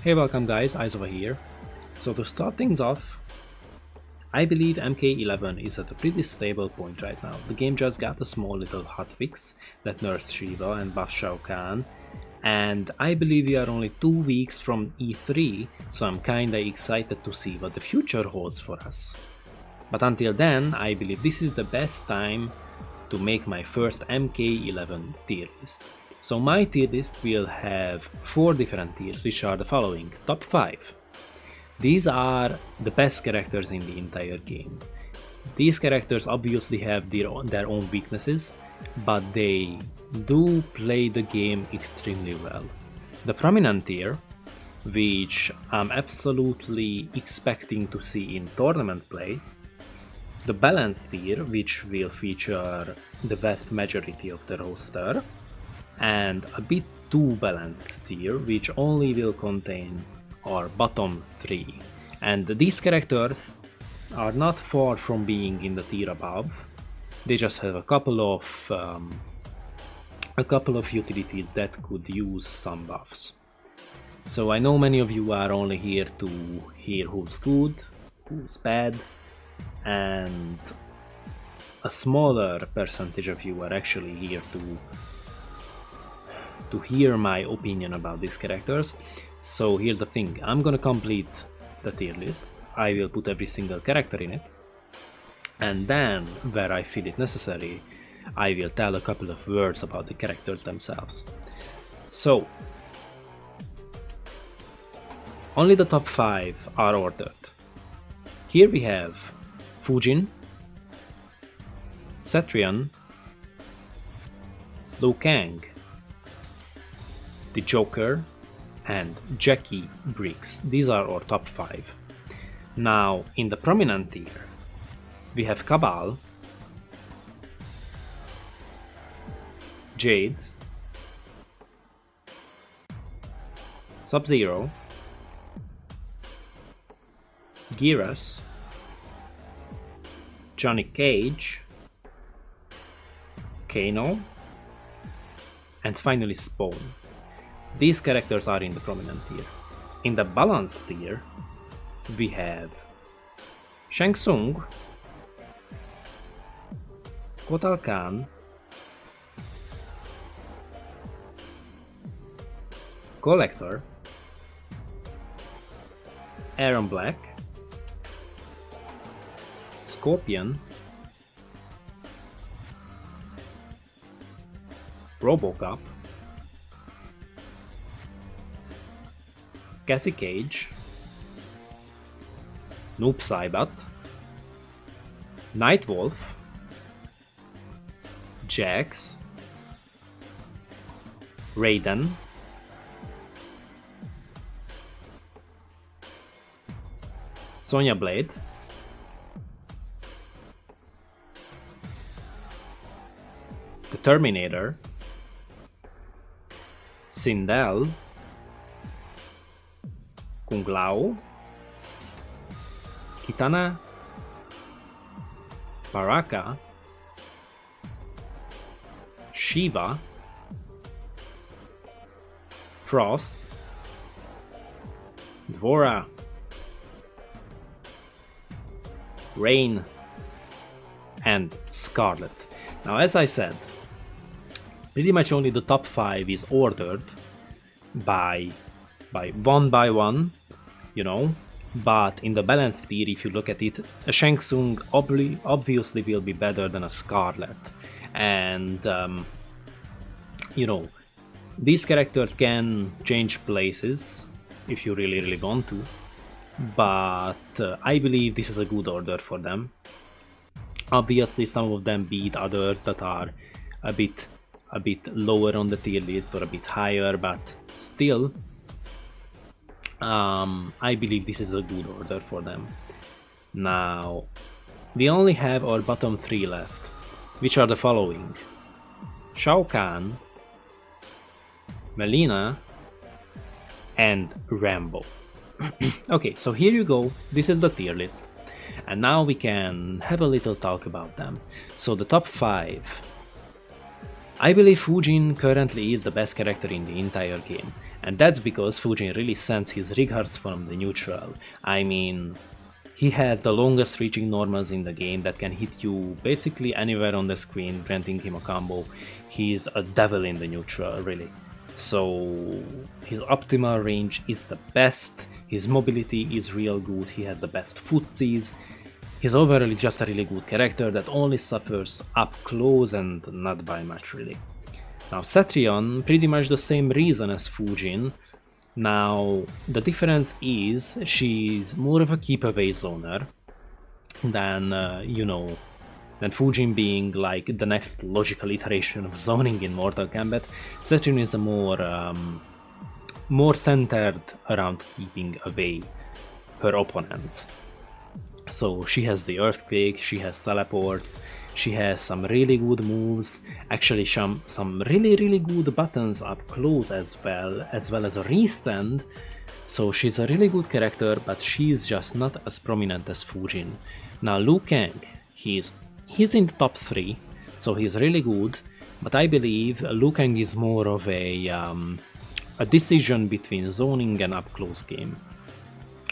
Hey, welcome guys, Eyes over here. So to start things off, I believe MK11 is at a pretty stable point right now. The game just got a small little hotfix that nerfs Shiva and buffs Shao Kahn, and I believe we are only 2 weeks from E3, so I'm kinda excited to see what the future holds for us. But until then, I believe this is the best time to make my first MK11 tier list. So my tier list will have 4 different tiers, which are the following. Top 5. These are the best characters in the entire game. These characters obviously have their own weaknesses, but they do play the game extremely well. The prominent tier, which I'm absolutely expecting to see in tournament play. The balanced tier, which will feature the vast majority of the roster, and a bit too balanced tier, which only will contain our bottom 3. And these characters are not far from being in the tier above. They just have a couple of utilities that could use some buffs. So I know many of you are only here to hear who's good, who's bad, and a smaller percentage of you are actually here to hear my opinion about these characters. So here's the thing, I'm gonna complete the tier list, I will put every single character in it, and then where I feel it necessary, I will tell a couple of words about the characters themselves. So only the top 5 are ordered. Here we have Fujin, Cetrion, Liu Kang, the Joker, and Jackie Briggs. These are our top 5. Now, in the prominent tier, we have Cabal, Jade, Sub-Zero, Geras, Johnny Cage, Kano, and finally Spawn. These characters are in the prominent tier. In the balanced tier, we have Shang Tsung, Kotal Kahn, Collector, Aaron Black, Scorpion, Robocop, Cassie Cage, Noob Saibot, Nightwolf, Jax, Raiden, Sonya Blade, the Terminator, Sindel, Kung Lao, Kitana, Baraka, Shiva, Frost, Dvora, Rain, and Scarlet. Now, as I said, pretty much only the top 5 is ordered by one, you know, but in the balanced tier, if you look at it, a Shang Tsung obviously will be better than a Scarlet, and you know, these characters can change places if you really want to, but I believe this is a good order for them. Obviously some of them beat others that are a bit lower on the tier list or a bit higher, but still I believe this is a good order for them. Now we only have our bottom 3 left, which are the following: Shao Kahn, Melina, and Rambo. Okay, so here you go, this is the tier list, and now we can have a little talk about them. So the top 5. I believe Fujin currently is the best character in the entire game, And that's because Fujin really sends his regards from the neutral. I mean, he has the longest reaching normals in the game that can hit you basically anywhere on the screen, granting him a combo. He's a devil in the neutral, really. So his optimal range is the best, his mobility is real good, he has the best footsies. He's overall just a really good character that only suffers up close and not by much, really. Now Cetrion, pretty much the same reason as Fujin. Now the difference is she's more of a keep away zoner than than Fujin being like the next logical iteration of zoning in Mortal Kombat. Cetrion is a more centered around keeping away her opponents. So she has the Earthquake, she has teleports, she has some really good moves, actually some really good buttons up close as well as a restand. So she's a really good character, but she's just not as prominent as Fujin. Now Liu Kang, he's in the top 3, so he's really good, but I believe Liu Kang is more of a decision between zoning and up close game.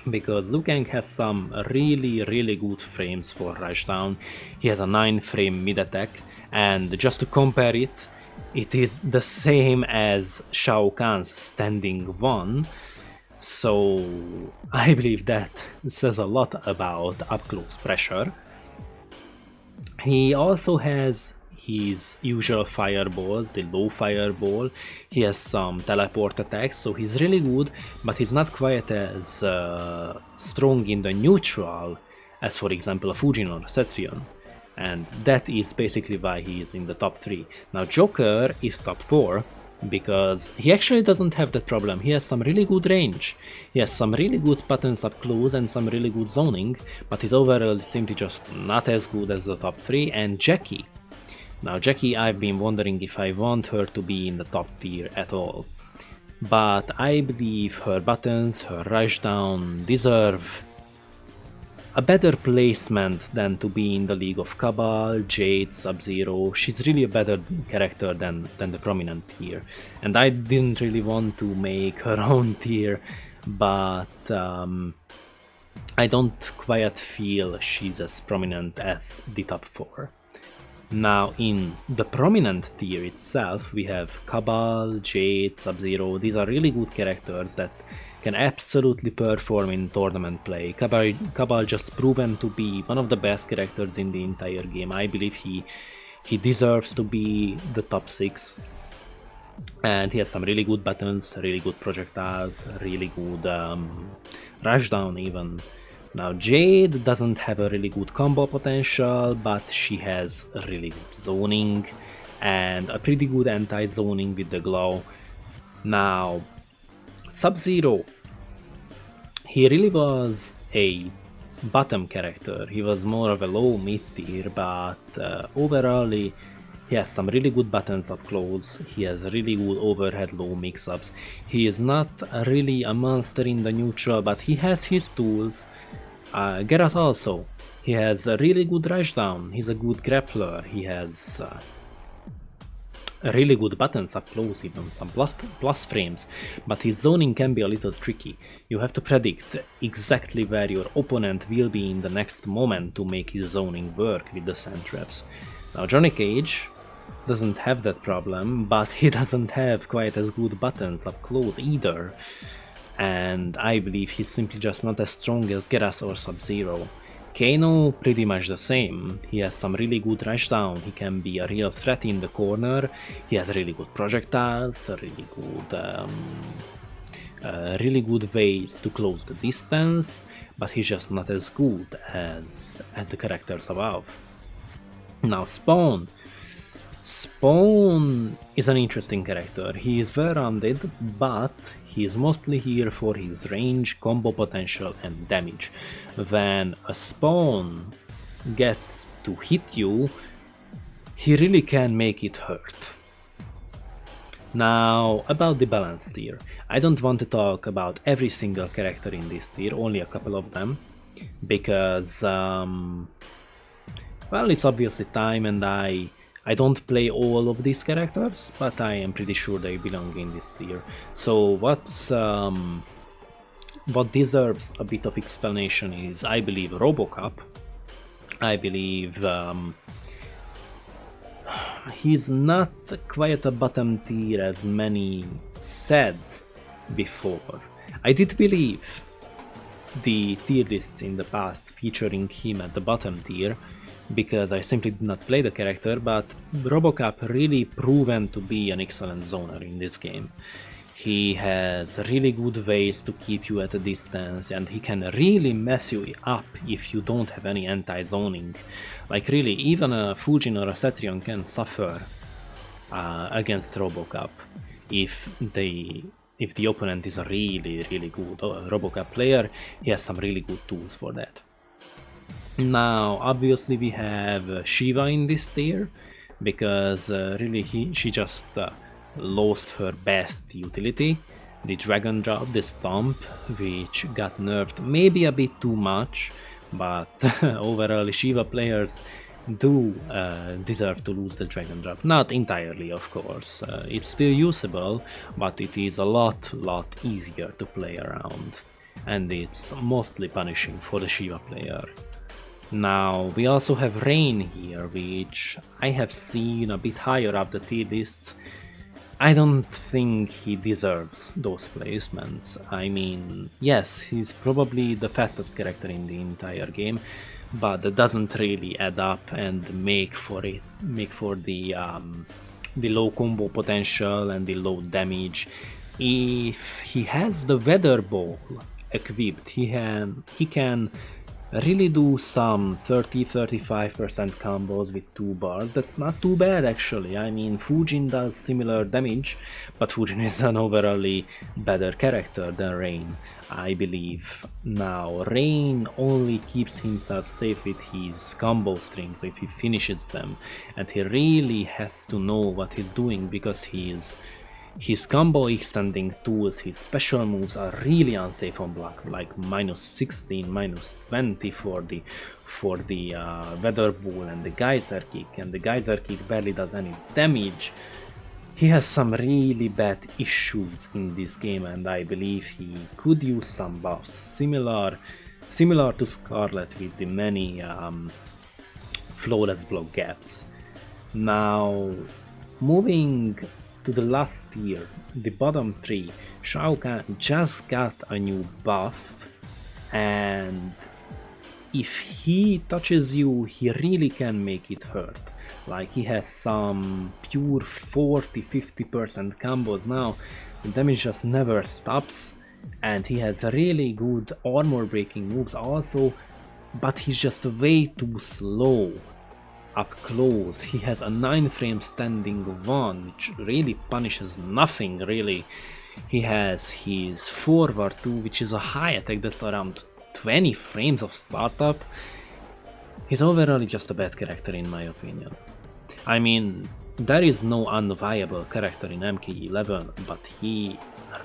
Because Liu Kang has some really good frames for rushdown. He has a 9 frame mid attack, and just to compare it, it is the same as Shao Kahn's standing 1. So I believe that says a lot about up close pressure. He also has his usual fireballs, the low fireball. He has some teleport attacks, so he's really good, but he's not quite as strong in the neutral as, for example, a Fujin or a Cetrion. And that is basically why he is in the top 3. Now Joker is top 4, because he actually doesn't have that problem. He has some really good range, he has some really good buttons up close and some really good zoning, but his overall is simply just not as good as the top 3. And Jackie. Now Jackie, I've been wondering if I want her to be in the top tier at all, but I believe her buttons, her rushdown deserve a better placement than to be in the league of Cabal, Jade, Sub-Zero. She's really a better character than the prominent tier, and I didn't really want to make her own tier, but I don't quite feel she's as prominent as the top 4. Now in the prominent tier itself, we have Cabal, Jade, Sub-Zero. These are really good characters that can absolutely perform in tournament play. Cabal just proven to be one of the best characters in the entire game. I believe he deserves to be the top 6. And he has some really good buttons, really good projectiles, really good rushdown even. Now Jade doesn't have a really good combo potential, but she has really good zoning and a pretty good anti-zoning with the glow. Now Sub-Zero, he really was a bottom character. He was more of a low mid tier, but overall he has some really good buttons up close. He has really good overhead low mix-ups. He is not really a monster in the neutral, but he has his tools. Geras also, he has a really good rushdown, he's a good grappler, he has really good buttons up close, even some plus frames, but his zoning can be a little tricky. You have to predict exactly where your opponent will be in the next moment to make his zoning work with the sand traps. Now Johnny Cage doesn't have that problem, but he doesn't have quite as good buttons up close either. And I believe he's simply just not as strong as Geras or Sub-Zero. Kano, pretty much the same. He has some really good rushdown, he can be a real threat in the corner, he has really good projectiles, really good ways to close the distance, but he's just not as good as the characters above. Now Spawn. Spawn is an interesting character. He is well-rounded, but he is mostly here for his range, combo potential and damage. When a Spawn gets to hit you, he really can make it hurt. Now, about the balance tier. I don't want to talk about every single character in this tier, only a couple of them, because well, it's obviously time and I I don't play all of these characters, but I am pretty sure they belong in this tier. So what deserves a bit of explanation is, I believe, RoboCop. I believe he's not quite a bottom tier as many said before. I did believe the tier lists in the past featuring him at the bottom tier because I simply did not play the character, but RoboCop really proven to be an excellent zoner in this game. He has really good ways to keep you at a distance, and he can really mess you up if you don't have any anti-zoning. Like really, even a Fujin or a Cetrion can suffer against RoboCop if the opponent is a really good RoboCop player. He has some really good tools for that. Now, obviously, we have Shiva in this tier because really she just lost her best utility, the Dragon Drop, the Stomp, which got nerfed maybe a bit too much, but overall Shiva players do deserve to lose the Dragon Drop. Not entirely, of course. It's still usable, but it is a lot easier to play around, and it's mostly punishing for the Shiva player. Now, we also have Rain here, which I have seen a bit higher up the tier lists. I don't think he deserves those placements. I mean, yes, he's probably the fastest character in the entire game, but that doesn't really add up and make for the low combo potential and the low damage. If he has the Weather Ball equipped, he can really do some 30-35% combos with 2 bars. That's not too bad actually. I mean, Fujin does similar damage, but Fujin is an overally better character than Rain, I believe. Now, Rain only keeps himself safe with his combo strings if he finishes them, and he really has to know what he's doing because his combo extending tools, his special moves are really unsafe on block, like -16, -20 for the Weather Ball and the Geyser Kick, and the Geyser Kick barely does any damage. He has some really bad issues in this game, and I believe he could use some buffs, similar to Scarlet with the many flawless block gaps. Now, moving to the last tier, the bottom 3, Shao Kahn just got a new buff, and if he touches you, he really can make it hurt. Like, he has some pure 40-50% combos now, the damage just never stops, and he has really good armor breaking moves also, but he's just way too slow up close. He has a 9 frame standing 1, which really punishes nothing really. He has his forward 2, which is a high attack that's around 20 frames of startup. He's overall just a bad character in my opinion. I mean, there is no unviable character in MK11, but he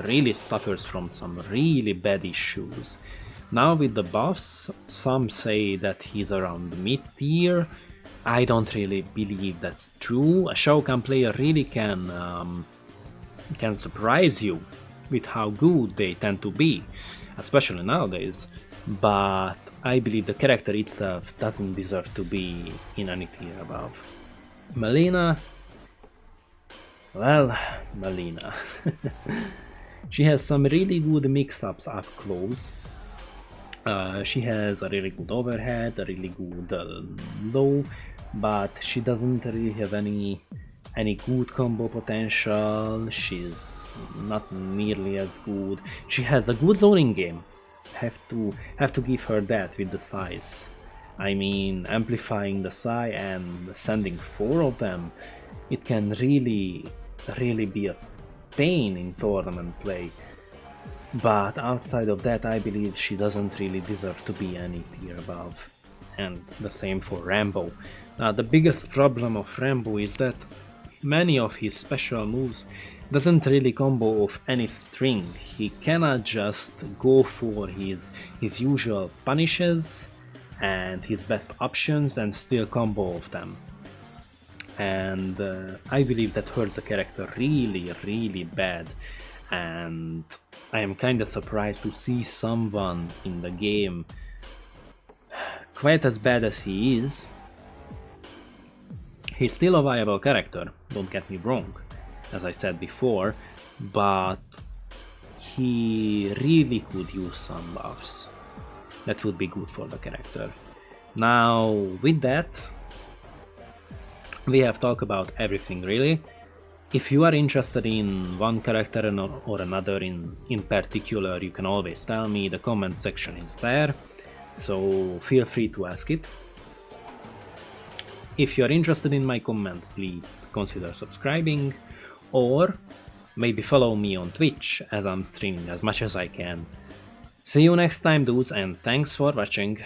really suffers from some really bad issues. Now with the buffs, some say that he's around mid tier. I don't really believe that's true. A Shao Kahn player really can surprise you with how good they tend to be, especially nowadays. But I believe the character itself doesn't deserve to be in any tier above. Melina, well, Melina. She has some really good mix-ups up close. She has a really good overhead, a really good low, but she doesn't really have any good combo potential. She's not nearly as good. She has a good zoning game. Have to give her that with the size. I mean, amplifying the Psy and sending 4 of them, it can really be a pain in tournament play. But outside of that, I believe she doesn't really deserve to be any tier above. And the same for Rambo. Now, the biggest problem of Rambo is that many of his special moves doesn't really combo off any string. He cannot just go for his usual punishes and his best options and still combo off them. and I believe that hurts the character really bad, and I am kinda surprised to see someone in the game quite as bad as he is. He's still a viable character, don't get me wrong, as I said before, but he really could use some buffs. That would be good for the character. Now, with that, we have talked about everything really. If you are interested in one character or another in particular, you can always tell me, the comment section is there, so feel free to ask it. If you are interested in my comment, please consider subscribing, or maybe follow me on Twitch, as I'm streaming as much as I can. See you next time dudes, and thanks for watching.